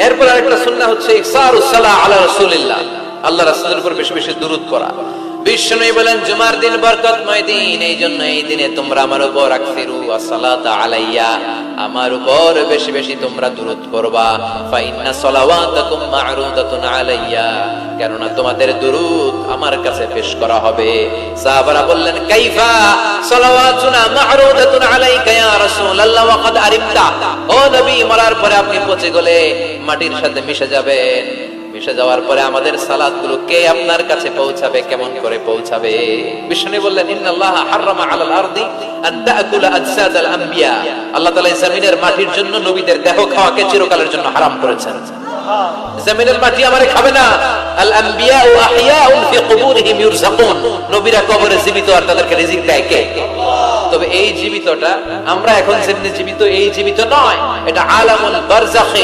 এরপর আরেকটা সুন্নাহ হচ্ছে ইকসারুস সালাহ আলা রাসূলিল্লাহ, আল্লাহ রাসূলের উপর বেশি বেশি দুরূদ পড়া। বিশ্বনবী বলেন জুমার দিন বরকতময় দিন, এই জন্য এই দিনে তোমরা আমার উপর আকসিরু আসসালাতা আলাইয়া, আমার উপর বেশি বেশি তোমরা দুরূদ পড়বা। ফা ইন্না সালাওয়াতাকুম মা'রুদাতুন আলাইয়া, কেননা তোমাদের দুরূদ আমার কাছে পেশ করা হবে। সাহাবারা বললেন কাইফা সালাওয়াতুনা মা'রুদাতুন আলাইকা ইয়া রাসূলুল্লাহ ওয়া ক্বাদ আরিমতা, ও নবী মরার পরে আপনি পচে গলে মাটির সাথে মিশে যাবেন, মিশে যাওয়ার পরে আমাদের সালাতগুলো কে আপনার কাছে পৌঁছাবে, কেমন করে পৌঁছাবে? বিষ্ণু বললেন ইন্নাল্লাহা হারামা আলাল আরদি আন তাকুলা আজসাদাল আমবিয়া, আল্লাহ তাআলা জমিনের মাটির জন্য নবীদের দেহ খাওয়াকে চিরকালের জন্য হারাম করেছেন। জমিনের মাটি আমারে খাবে না। আল আমবিয়া আহইয়াউন ফি কুবুরিহিম ইরযাকুন, নবীরা কবরে জীবিত আর তাদেরকে রিজিক দেয় কে? তবে এই জীবিতটা আমরা এখন যেমনি জীবিত এই জীবিত নয়, এটা আলামুল বারযাখে।